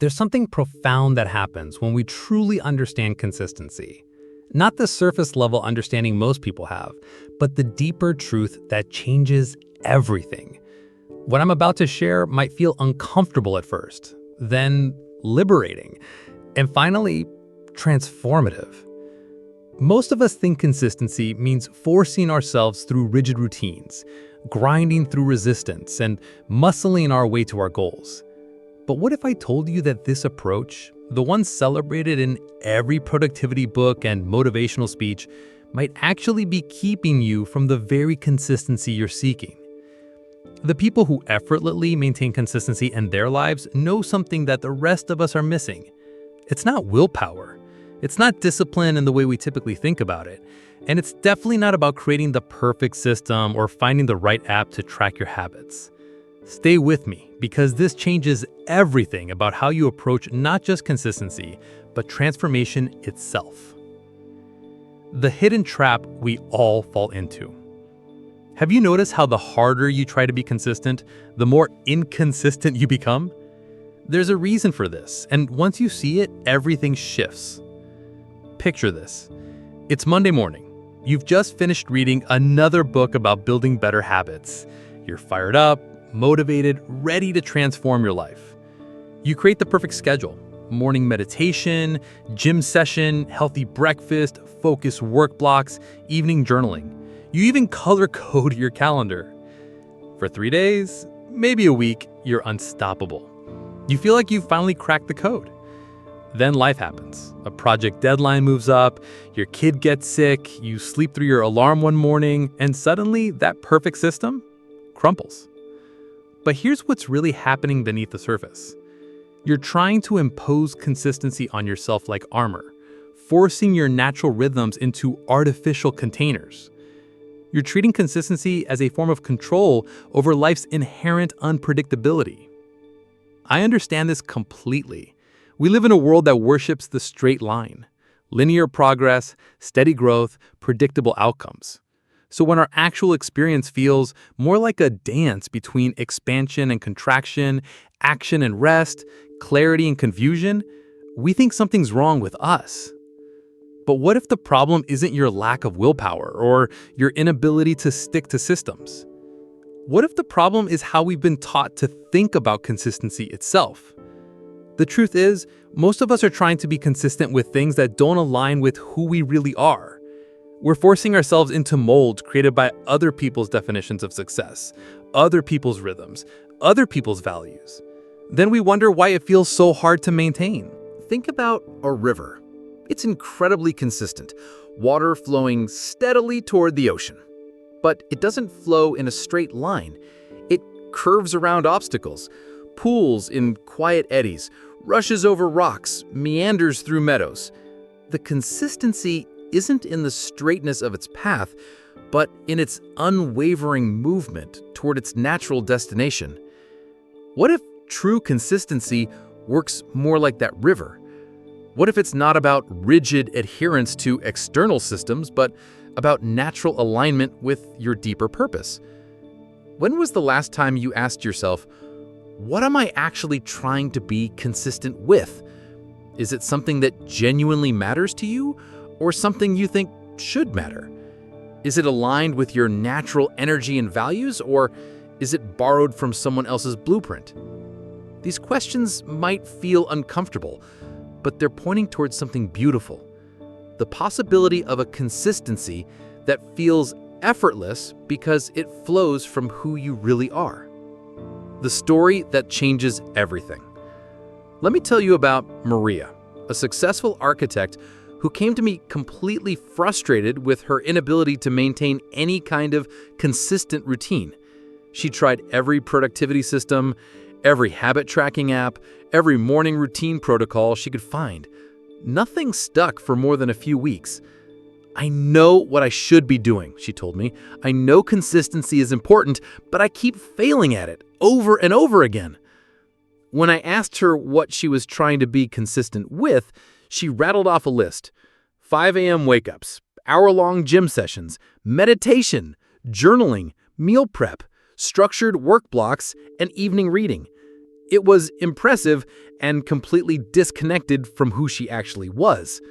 There's something profound that happens when we truly understand consistency. Not the surface level understanding most people have, but the deeper truth that changes everything. What I'm about to share might feel uncomfortable at first, then liberating, and finally, transformative. Most of us think consistency means forcing ourselves through rigid routines, grinding through resistance, and muscling our way to our goals. But what if I told you that this approach, the one celebrated in every productivity book and motivational speech, might actually be keeping you from the very consistency you're seeking? The people who effortlessly maintain consistency in their lives know something that the rest of us are missing. It's not willpower. It's not discipline in the way we typically think about it. And it's definitely not about creating the perfect system or finding the right app to track your habits. Stay with me, because this changes everything about how you approach not just consistency, but transformation itself. The hidden trap we all fall into. Have you noticed how the harder you try to be consistent, the more inconsistent you become? There's a reason for this, and once you see it, everything shifts. Picture this. It's Monday morning. You've just finished reading another book about building better habits. You're fired up, motivated, ready to transform your life. You create the perfect schedule: morning meditation, gym session, healthy breakfast, focused work blocks, evening journaling. You even color code your calendar. For 3 days, maybe a week, you're unstoppable. You feel like you've finally cracked the code. Then life happens. A project deadline moves up, your kid gets sick, you sleep through your alarm one morning, and suddenly that perfect system crumples. But here's what's really happening beneath the surface. You're trying to impose consistency on yourself like armor, forcing your natural rhythms into artificial containers. You're treating consistency as a form of control over life's inherent unpredictability. I understand this completely. We live in a world that worships the straight line: linear progress, steady growth, predictable outcomes. So when our actual experience feels more like a dance between expansion and contraction, action and rest, clarity and confusion, we think something's wrong with us. But what if the problem isn't your lack of willpower or your inability to stick to systems? What if the problem is how we've been taught to think about consistency itself? The truth is, most of us are trying to be consistent with things that don't align with who we really are. We're forcing ourselves into molds created by other people's definitions of success, other people's rhythms, other people's values. Then we wonder why it feels so hard to maintain. Think about a river. It's incredibly consistent, water flowing steadily toward the ocean. But it doesn't flow in a straight line. It curves around obstacles, pools in quiet eddies, rushes over rocks, meanders through meadows. The consistency isn't in the straightness of its path, but in its unwavering movement toward its natural destination. What if true consistency works more like that river? What if it's not about rigid adherence to external systems, but about natural alignment with your deeper purpose? When was the last time you asked yourself, what am I actually trying to be consistent with? Is it something that genuinely matters to you, or something you think should matter? Is it aligned with your natural energy and values, or is it borrowed from someone else's blueprint? These questions might feel uncomfortable, but they're pointing towards something beautiful: the possibility of a consistency that feels effortless because it flows from who you really are. The story that changes everything. Let me tell you about Maria, a successful architect who came to me completely frustrated with her inability to maintain any kind of consistent routine. She tried every productivity system, every habit tracking app, every morning routine protocol she could find. Nothing stuck for more than a few weeks. "I know what I should be doing," she told me. "I know consistency is important, but I keep failing at it over and over again." When I asked her what she was trying to be consistent with, she rattled off a list: 5 a.m. wake-ups, hour-long gym sessions, meditation, journaling, meal prep, structured work blocks, and evening reading. It was impressive and completely disconnected from who she actually was.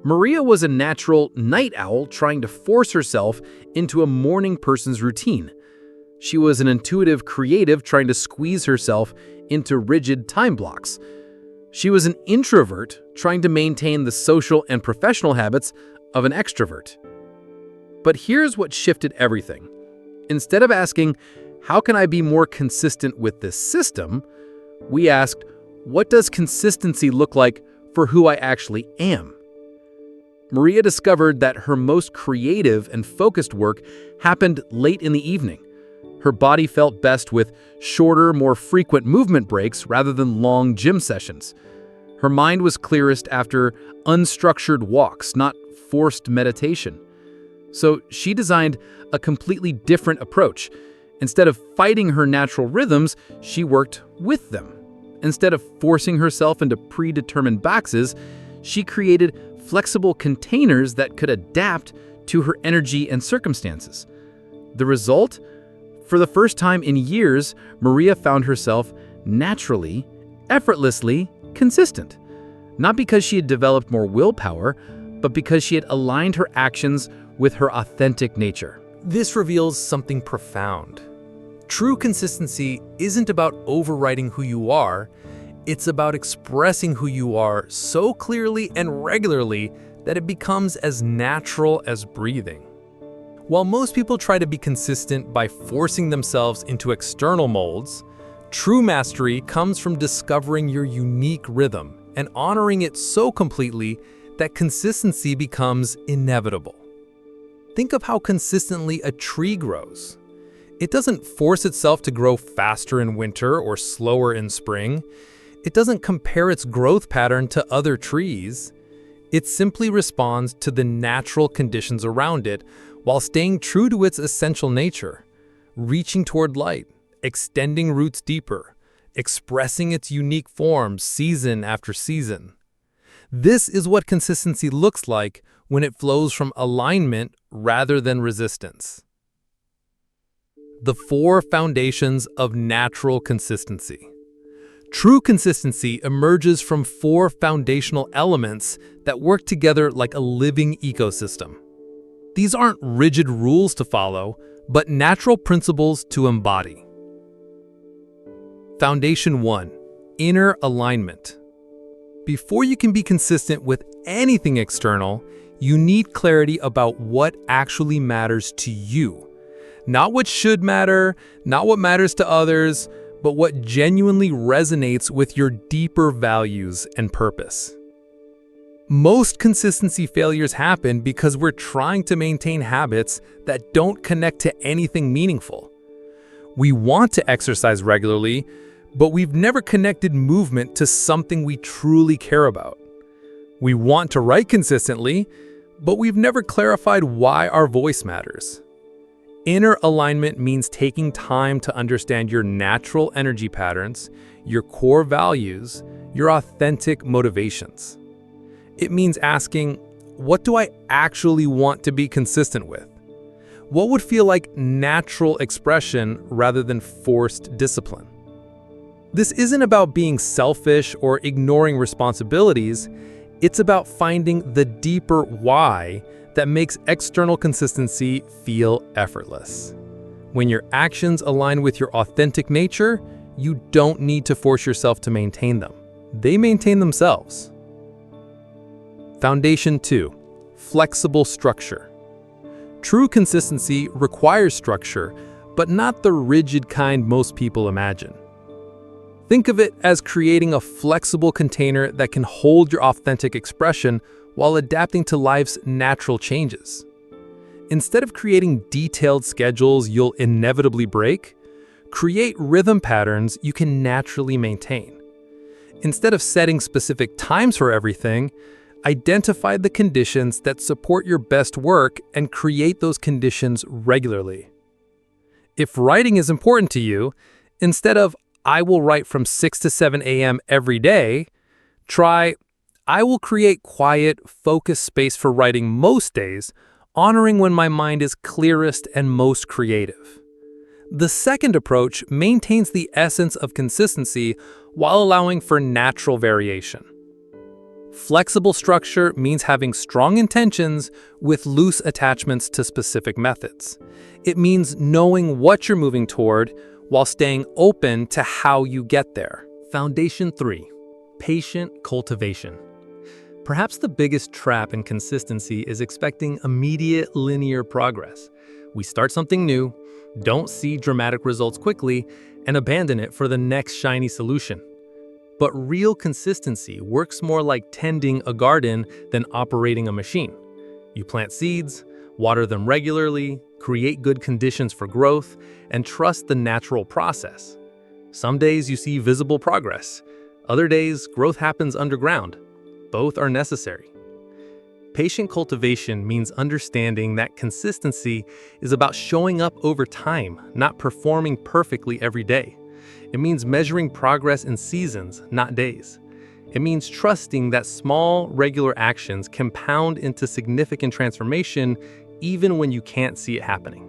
Maria was a natural night owl trying to force herself into a morning person's routine. She was an intuitive creative trying to squeeze herself into rigid time blocks. She was an introvert trying to maintain the social and professional habits of an extrovert. But here's what shifted everything. Instead of asking, how can I be more consistent with this system? We asked, what does consistency look like for who I actually am? Maria discovered that her most creative and focused work happened late in the evening. Her body felt best with shorter, more frequent movement breaks rather than long gym sessions. Her mind was clearest after unstructured walks, not forced meditation. So she designed a completely different approach. Instead of fighting her natural rhythms, she worked with them. Instead of forcing herself into predetermined boxes, she created flexible containers that could adapt to her energy and circumstances. The result? For the first time in years, Maria found herself naturally, effortlessly consistent. Not because she had developed more willpower, but because she had aligned her actions with her authentic nature. This reveals something profound. True consistency isn't about overriding who you are, it's about expressing who you are so clearly and regularly that it becomes as natural as breathing. While most people try to be consistent by forcing themselves into external molds, true mastery comes from discovering your unique rhythm and honoring it so completely that consistency becomes inevitable. Think of how consistently a tree grows. It doesn't force itself to grow faster in winter or slower in spring. It doesn't compare its growth pattern to other trees. It simply responds to the natural conditions around it while staying true to its essential nature, reaching toward light, extending roots deeper, expressing its unique forms season after season. This is what consistency looks like when it flows from alignment rather than resistance. The 4 foundations of natural consistency. True consistency emerges from 4 foundational elements that work together like a living ecosystem. These aren't rigid rules to follow, but natural principles to embody. Foundation 1. Inner alignment. Before you can be consistent with anything external, you need clarity about what actually matters to you. Not what should matter, not what matters to others, but what genuinely resonates with your deeper values and purpose. Most consistency failures happen because we're trying to maintain habits that don't connect to anything meaningful. We want to exercise regularly, but we've never connected movement to something we truly care about. We want to write consistently, but we've never clarified why our voice matters. Inner alignment means taking time to understand your natural energy patterns, your core values, your authentic motivations. It means asking, what do I actually want to be consistent with? What would feel like natural expression rather than forced discipline? This isn't about being selfish or ignoring responsibilities. It's about finding the deeper why that makes external consistency feel effortless. When your actions align with your authentic nature, you don't need to force yourself to maintain them. They maintain themselves. Foundation 2. Flexible structure. True consistency requires structure, but not the rigid kind most people imagine. Think of it as creating a flexible container that can hold your authentic expression while adapting to life's natural changes. Instead of creating detailed schedules you'll inevitably break, create rhythm patterns you can naturally maintain. Instead of setting specific times for everything, identify the conditions that support your best work and create those conditions regularly. If writing is important to you, instead of I will write from 6 to 7 a.m. every day, try I will create quiet, focused space for writing most days, honoring when my mind is clearest and most creative. The second approach maintains the essence of consistency while allowing for natural variation. Flexible structure means having strong intentions with loose attachments to specific methods. It means knowing what you're moving toward while staying open to how you get there. Foundation 3. Patient cultivation. Perhaps the biggest trap in consistency is expecting immediate linear progress. We start something new, don't see dramatic results quickly, and abandon it for the next shiny solution. But real consistency works more like tending a garden than operating a machine. You plant seeds, water them regularly, create good conditions for growth, and trust the natural process. Some days you see visible progress. Other days, growth happens underground. Both are necessary. Patient cultivation means understanding that consistency is about showing up over time, not performing perfectly every day. It means measuring progress in seasons, not days. It means trusting that small, regular actions compound into significant transformation even when you can't see it happening.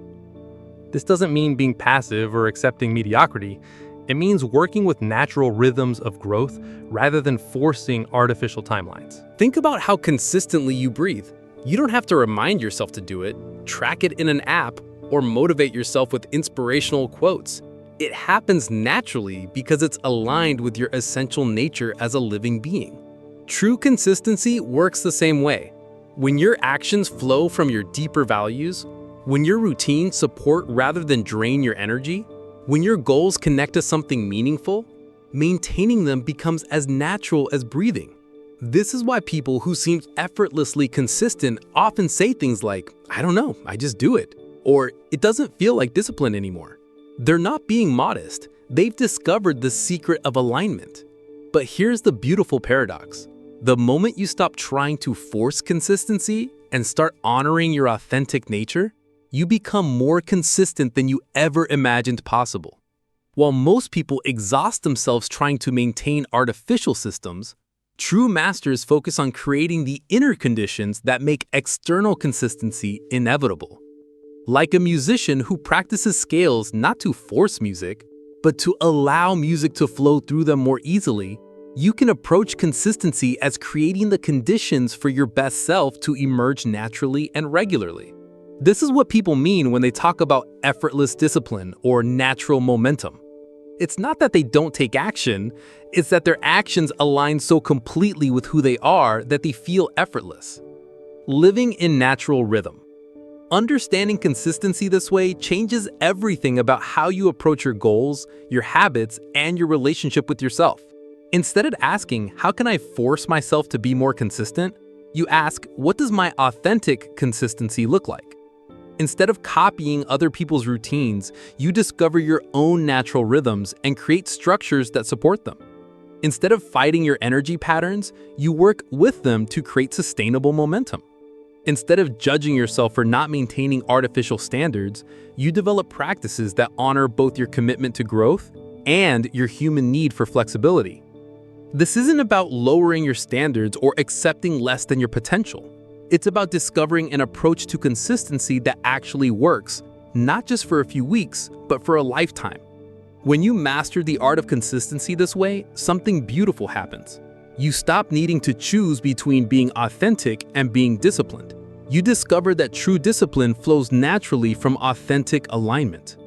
This doesn't mean being passive or accepting mediocrity. It means working with natural rhythms of growth rather than forcing artificial timelines. Think about how consistently you breathe. You don't have to remind yourself to do it, track it in an app, or motivate yourself with inspirational quotes. It happens naturally because it's aligned with your essential nature as a living being. True consistency works the same way. When your actions flow from your deeper values, when your routines support rather than drain your energy, when your goals connect to something meaningful, maintaining them becomes as natural as breathing. This is why people who seem effortlessly consistent often say things like, "I don't know, I just do it," or "It doesn't feel like discipline anymore." They're not being modest. They've discovered the secret of alignment. But here's the beautiful paradox. The moment you stop trying to force consistency and start honoring your authentic nature, you become more consistent than you ever imagined possible. While most people exhaust themselves trying to maintain artificial systems, true masters focus on creating the inner conditions that make external consistency inevitable. Like a musician who practices scales not to force music, but to allow music to flow through them more easily, you can approach consistency as creating the conditions for your best self to emerge naturally and regularly. This is what people mean when they talk about effortless discipline or natural momentum. It's not that they don't take action, it's that their actions align so completely with who they are that they feel effortless. Living in natural rhythm. Understanding consistency this way changes everything about how you approach your goals, your habits, and your relationship with yourself. Instead of asking, "How can I force myself to be more consistent?" you ask, "What does my authentic consistency look like?" Instead of copying other people's routines, you discover your own natural rhythms and create structures that support them. Instead of fighting your energy patterns, you work with them to create sustainable momentum. Instead of judging yourself for not maintaining artificial standards, you develop practices that honor both your commitment to growth and your human need for flexibility. This isn't about lowering your standards or accepting less than your potential. It's about discovering an approach to consistency that actually works, not just for a few weeks, but for a lifetime. When you master the art of consistency this way, something beautiful happens. You stop needing to choose between being authentic and being disciplined. You discover that true discipline flows naturally from authentic alignment.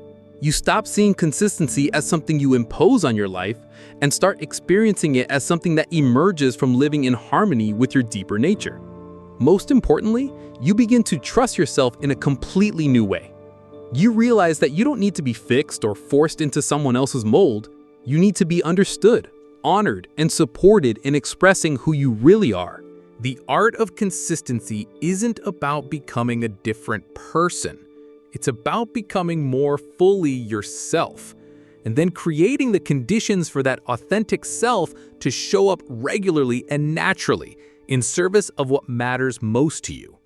You stop seeing consistency as something you impose on your life and start experiencing it as something that emerges from living in harmony with your deeper nature. Most importantly, you begin to trust yourself in a completely new way. You realize that you don't need to be fixed or forced into someone else's mold. You need to be understood, honored, and supported in expressing who you really are. The art of consistency isn't about becoming a different person. It's about becoming more fully yourself, and then creating the conditions for that authentic self to show up regularly and naturally in service of what matters most to you.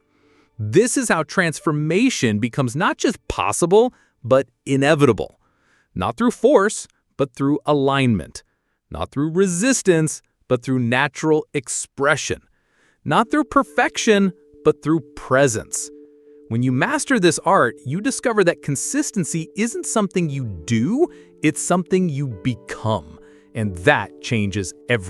This is how transformation becomes not just possible, but inevitable. Not through force, but through alignment. Not through resistance, but through natural expression. Not through perfection, but through presence. When you master this art, you discover that consistency isn't something you do, it's something you become. And that changes everything.